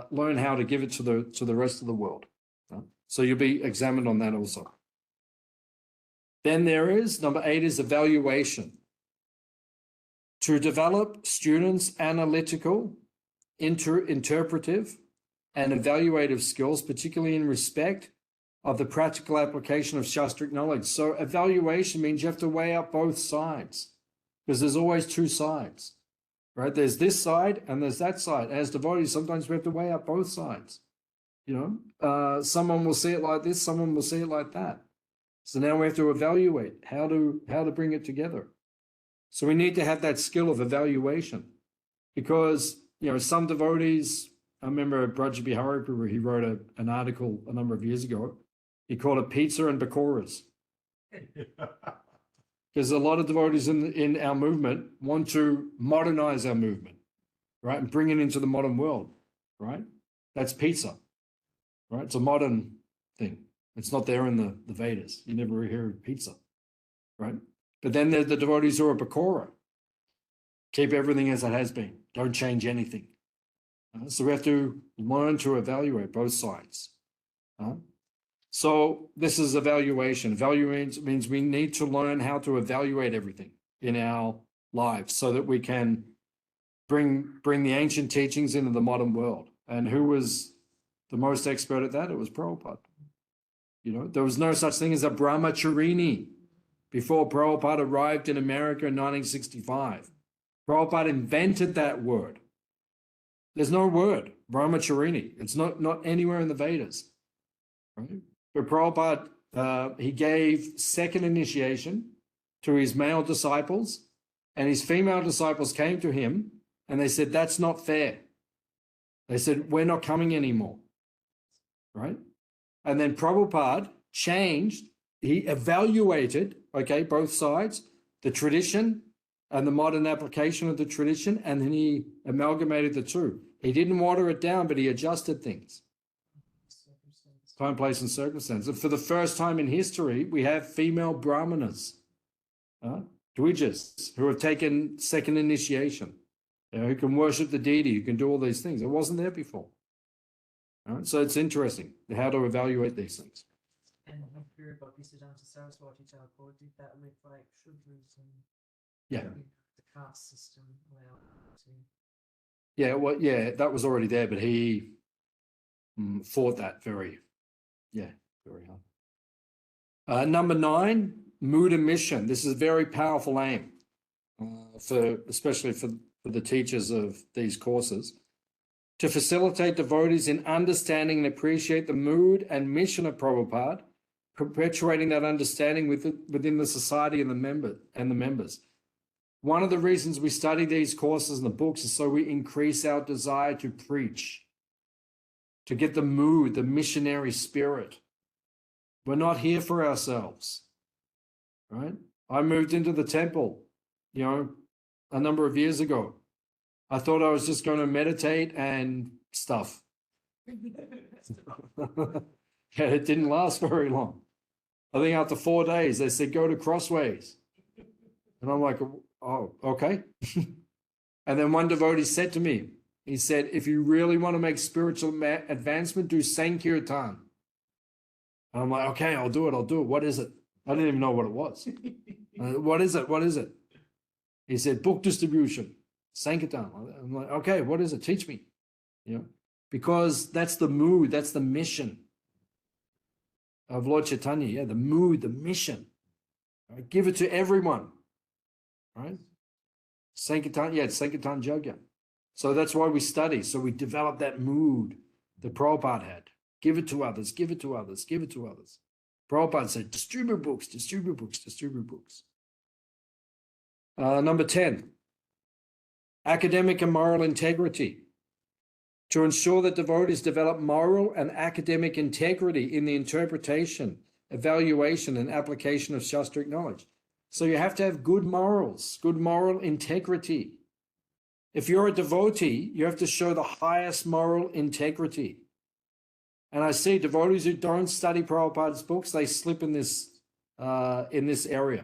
learn how to give it to the rest of the world. So you'll be examined on that also. Then there is, number 8 is evaluation. To develop students' analytical, interpretive, and evaluative skills, particularly in respect of the practical application of Shastric knowledge. So evaluation means you have to weigh up both sides, because there's always two sides, right? There's this side and there's that side. As devotees, sometimes we have to weigh up both sides. Someone will see it like this, someone will see it like that. So now we have to evaluate how to bring it together. So we need to have that skill of evaluation, because some devotees. I remember Braj Bihari Prabhu, he wrote an article a number of years ago. He called it Pizza and Bakoras. Because a lot of devotees in our movement want to modernize our movement, right? And bring it into the modern world, right? That's pizza, right? It's a modern thing. It's not there in the Vedas. You never hear of pizza, right? But then there's the devotees who are Bakora. Keep everything as it has been. Don't change anything. So we have to learn to evaluate both sides. So this is evaluation. Evaluation means we need to learn how to evaluate everything in our lives so that we can bring the ancient teachings into the modern world. And who was the most expert at that? It was Prabhupada. There was no such thing as a brahmacharini before Prabhupada arrived in America in 1965. Prabhupada invented that word. There's no word, brahmacharini. It's not anywhere in the Vedas. Right? But Prabhupada, he gave second initiation to his male disciples, and his female disciples came to him and they said, that's not fair. They said, we're not coming anymore. Right? And then Prabhupada changed, he evaluated, both sides, the tradition and the modern application of the tradition, and then he amalgamated the two. He didn't water it down, but he adjusted things. Time, place, and circumstance. And for the first time in history, we have female brahmanas, Dvijas, who have taken second initiation, who can worship the deity, who can do all these things. It wasn't there before. So it's interesting how to evaluate these things. And Bhakti-sastri Saraswati Thakur did that with Shudras and the caste system. That was already there, but he fought that very hard. Number 9, mood and mission. This is a very powerful aim, especially for the teachers of these courses, to facilitate devotees in understanding and appreciate the mood and mission of Prabhupada, perpetuating that understanding within the society and the members. One of the reasons we study these courses and the books is so we increase our desire to preach, to get the mood, the missionary spirit. We're not here for ourselves, right? I moved into the temple, a number of years ago. I thought I was just going to meditate and stuff. It didn't last very long. I think after 4 days, they said, go to Crossways. And I'm like, oh, okay. And then one devotee said to me, he said, if you really want to make spiritual advancement, do Sankirtan. And I'm like, okay, I'll do it. What is it? I didn't even know what it was. What is it? He said, book distribution, Sankirtan. I'm like, okay, what is it? Teach me. Because that's the mood, that's the mission of Lord Chaitanya. The mood, the mission. Right? Give it to everyone. Right? Sankirtan, it's Sankirtan Yajna. So that's why we study. So we develop that mood that Prabhupada had. Give it to others, give it to others, give it to others. Prabhupada said, distribute books, distribute books, distribute books. Number 10, academic and moral integrity. To ensure that devotees develop moral and academic integrity in the interpretation, evaluation, and application of Shastric knowledge. So you have to have good morals, good moral integrity. If you're a devotee, you have to show the highest moral integrity. And I see devotees who don't study Prabhupada's books, they slip in this area.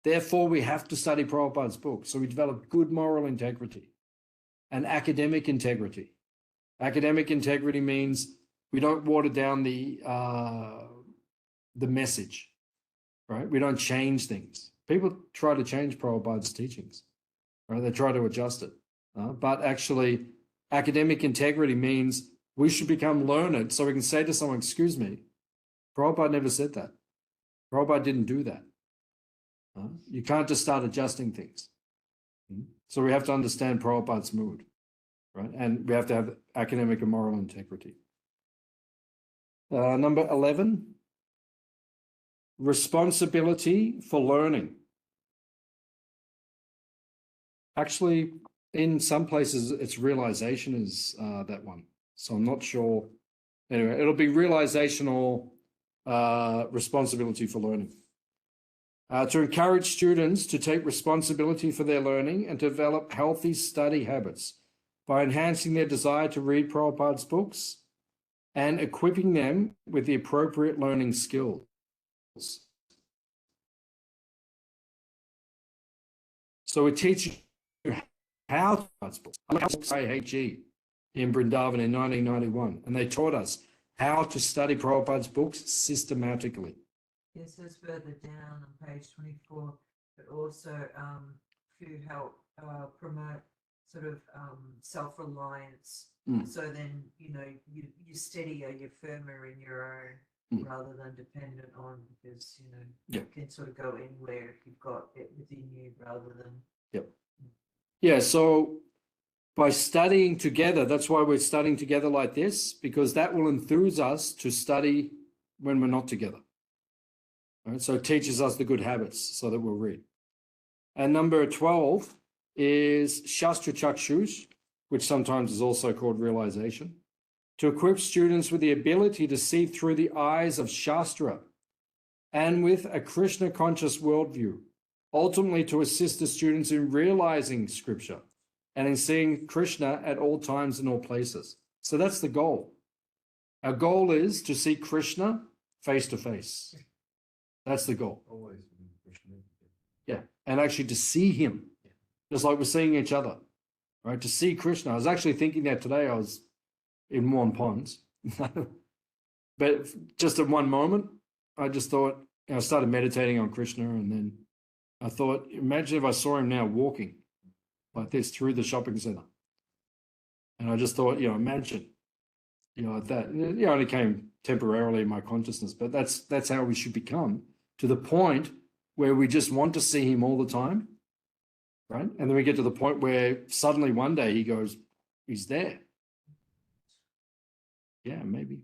Therefore, we have to study Prabhupada's books. So we develop good moral integrity and academic integrity. Academic integrity means We don't water down the message, right? We don't change things. People try to change Prabhupada's teachings, right? They try to adjust it. But actually, academic integrity means we should become learned so we can say to someone, excuse me, Prabhupada never said that. Prabhupada didn't do that. You can't just start adjusting things. So we have to understand Prabhupada's mood, right? And we have to have academic and moral integrity. Number 11, responsibility for learning. Actually, in some places, it's realization is that one. So I'm not sure. Anyway, it'll be realizational responsibility for learning. To encourage students to take responsibility for their learning and develop healthy study habits by enhancing their desire to read Prabhupada's books and equipping them with the appropriate learning skills. So we teach you how to write books. IHE in Vrindavan in 1991, and they taught us how to study Prabhupada's books systematically. Yes, so it's further down on page 24, but also to help promote sort of self-reliance. So then, you know, you're steadier, you're firmer in your own rather than dependent on, because, you know, you can sort of go anywhere if you've got it within you rather than. Yeah, so by studying together, that's why we're studying together like this, because that will enthuse us to study when we're not together. All right, so it teaches us the good habits so that we'll read. And number 12 is Shastra Chakshush, which sometimes is also called realization, to equip students with the ability to see through the eyes of Shastra and with a Krishna conscious worldview, ultimately to assist the students in realizing scripture and in seeing Krishna at all times and all places. So that's the goal. Our goal is to see Krishna face to face. That's the goal. Always. Yeah, and actually to see him, just like we're seeing each other, right? To see Krishna. I was actually thinking that today. I was in Warren Ponds, but just at one moment, I just thought, I started meditating on Krishna, and then I thought, imagine if I saw him now walking like this through the shopping center. And I just thought, imagine, like that. It only came temporarily in my consciousness, but that's how we should become, to the point where we just want to see him all the time, right? And then we get to the point where suddenly one day he goes, he's there. Yeah, maybe.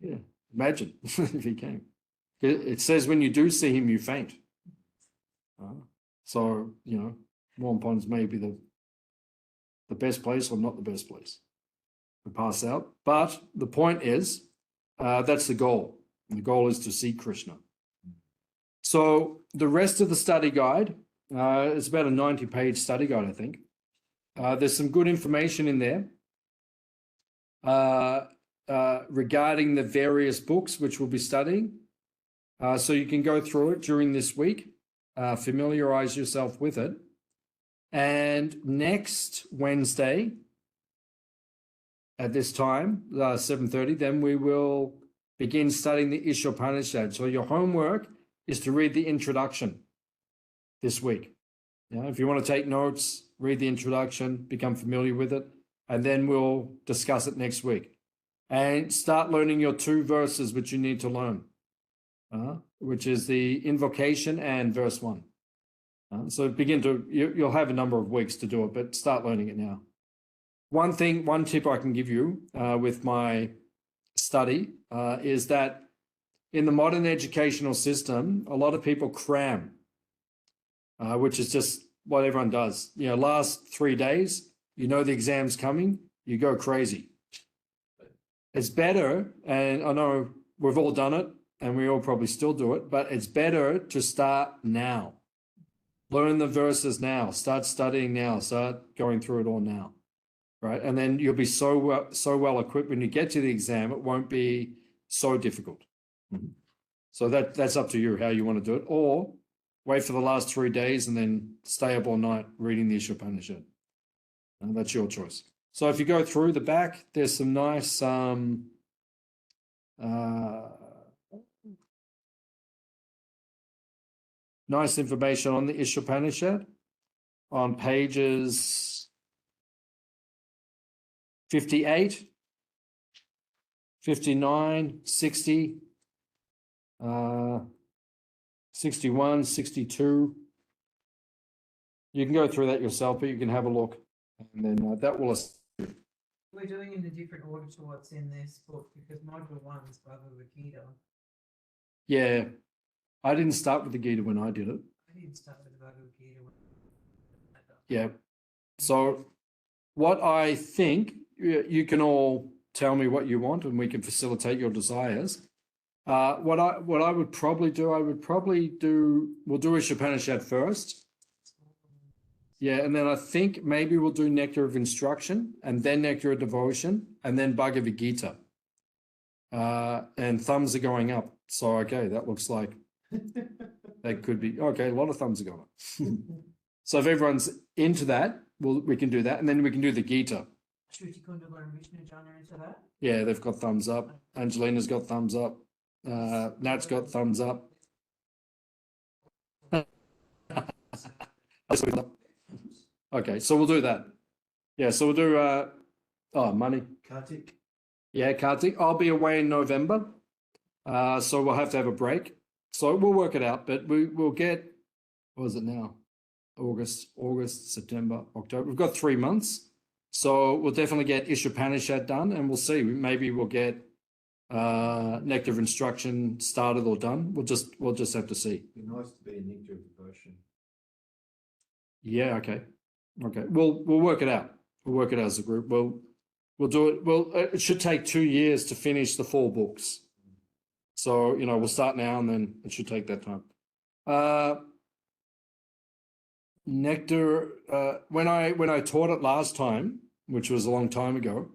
Yeah, imagine if he came. It says when you do see him, you faint. So, Warren Ponds may be the best place or not the best place to pass out. But the point is, that's the goal. And the goal is to see Krishna. So the rest of the study guide, it's about a 90-page study guide, I think. There's some good information in there regarding the various books which we'll be studying. So you can go through it during this week, familiarize yourself with it. And next Wednesday at this time, 7:30, then we will begin studying the Isopanisad. So your homework is to read the introduction this week. If you want to take notes, read the introduction, become familiar with it, and then we'll discuss it next week. And start learning your 2 verses which you need to learn, which is the invocation and verse 1. So you'll have a number of weeks to do it, but start learning it now. One tip I can give you with my study is that in the modern educational system, a lot of people cram, which is just what everyone does. Last 3 days, the exam's coming, you go crazy. It's better, and I know we've all done it, and we all probably still do it, but it's better to start now. Learn the verses now, start studying now, start going through it all now, right? And then you'll be so well equipped when you get to the exam, it won't be so difficult. So that's up to you how you want to do it, or wait for the last 3 days and then stay up all night reading the Isopanisad. That's your choice. So if you go through the back, there's some nice nice information on the Isopanisad on pages 58, 59, 60, 61, 62. You can go through that yourself, but you can have a look, and then that will. We're doing in a different order to what's in this book because module 1 is Bhagavad Gita. Yeah, I didn't start with the Gita when I did it. I didn't start with the Bhagavad Gita. Yeah. So what I think, you can all tell me what you want and we can facilitate your desires. What I would probably do, we'll do Isopanisad first. Yeah, and then I think maybe we'll do Nectar of Instruction and then Nectar of Devotion and then Bhagavad Gita. And thumbs are going up. So, okay, that looks like that could be, okay, a lot of thumbs are going up. So if everyone's into that, we can do that. And then we can do the Gita. Shruti Kundala and Vishnu Jana into that? Yeah, they've got thumbs up. Angelina's got thumbs up. Nat's got thumbs up. Okay, so we'll do that. Yeah, so we'll do money. Kartik? Yeah, Kartik. I'll be away in November. So we'll have to have a break. So we'll work it out, but we'll get, what is it now? August, September, October. We've got 3 months. So we'll definitely get Isopanisad done and we'll see. Maybe we'll get Nectar of Instruction started or done. We'll just have to see. It'd be nice to be a Nectar of Devotion. Yeah, okay. Okay. We'll work it out. We'll work it out as a group. We'll do it. Well, it should take 2 years to finish the 4 books. So, we'll start now and then it should take that time. Nectar, when I taught it last time, which was a long time ago,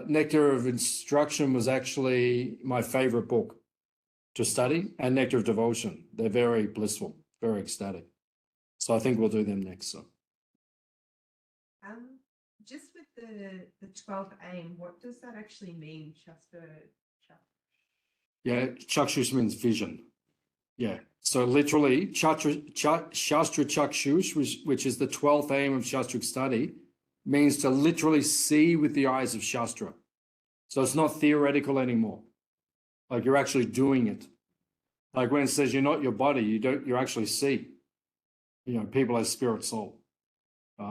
Nectar of Instruction was actually my favorite book to study, and Nectar of Devotion. They're very blissful, very ecstatic. So I think we'll do them next. So. Just with the 12th aim, what does that actually mean, Shastra? Yeah, Chakshush means vision. Yeah. So literally, Shastra Chakshush, which is the 12th aim of Shastric study, means to literally see with the eyes of Shastra. So it's not theoretical anymore. Like you're actually doing it. Like when it says you're not your body, you actually see. People as spirit soul.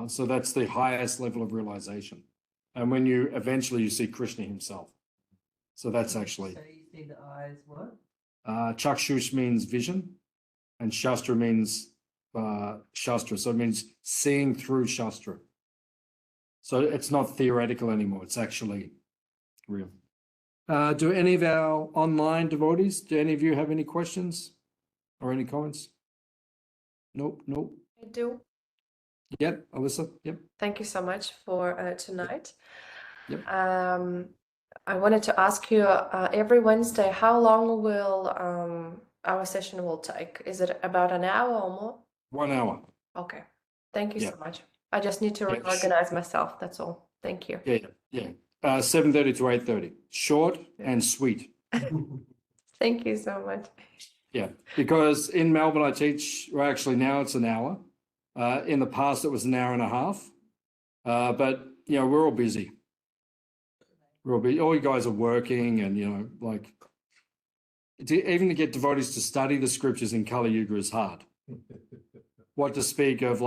So that's the highest level of realization. And when you eventually see Krishna himself. So that's actually. So you see the eyes, what? Chakshush means vision, and Shastra means Shastra. So it means seeing through Shastra. So it's not theoretical anymore. It's actually real. Do any of our online devotees, do any of you have any questions or any comments? Nope. I do. Yep, Alyssa, yep. Thank you so much for tonight. Yep. I wanted to ask you every Wednesday, how long will our session will take? Is it about an hour or more? 1 hour. Okay. Thank you Yeah. so much. I just need to Yeah, reorganize myself. That's all. Thank you. Yeah. 7:30 to 8:30. Short and sweet. Thank you so much. Yeah, because in Melbourne I teach, well actually now it's an hour. In the past it was an hour and a half. But we're all busy. All you guys are working and even to get devotees to study the scriptures in Kali Yuga is hard. What to speak of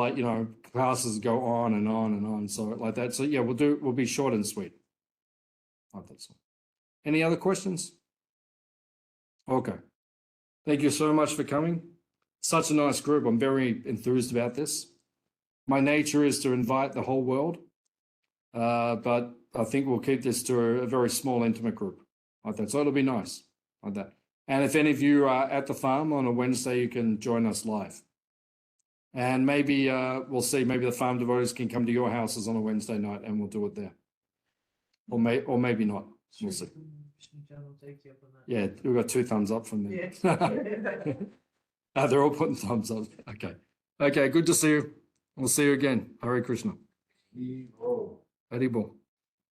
classes go on and on and on, so like that. So yeah, we'll be short and sweet. Like that. Any other questions? Okay. Thank you so much for coming. Such a nice group. I'm very enthused about this. My nature is to invite the whole world, but I think we'll keep this to a very small, intimate group like that. So it'll be nice like that. And if any of you are at the farm on a Wednesday, you can join us live. And maybe we'll see, maybe the farm devotees can come to your houses on a Wednesday night and we'll do it there. Or maybe not. We'll see. Vishnu Jana will take you up on that. Yeah, we've got 2 thumbs up from them. Yeah. They're all putting thumbs up. Okay. Okay, good to see you. We'll see you again. Hare Krishna. Haribo.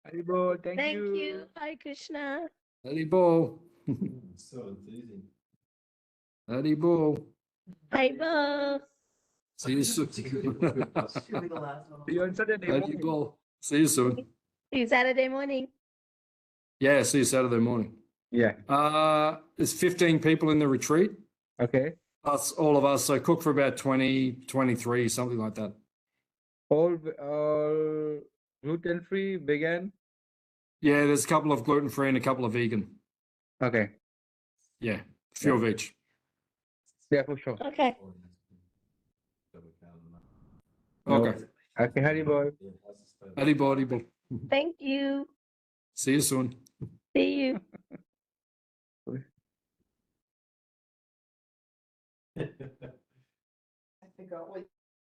Haribo, thank Thank you. you. Hare Krishna. Haribo. So enthusing. Haribo. Haribo. See you soon. Should be the last one. See you on Saturday morning. Haribo. See you soon. See you Saturday morning. Yeah, see you Saturday morning. Yeah. There's 15 people in the retreat, Okay. us, all of us. So cook for about 20, 23, something like that. All gluten free, vegan. Yeah, there's a couple of gluten-free and a couple of vegan. Okay. Yeah, a few of each. Yeah, for sure. Okay. Okay. Okay, Haribo. Haribo, haribo. Thank you. See you soon. See you. I forgot what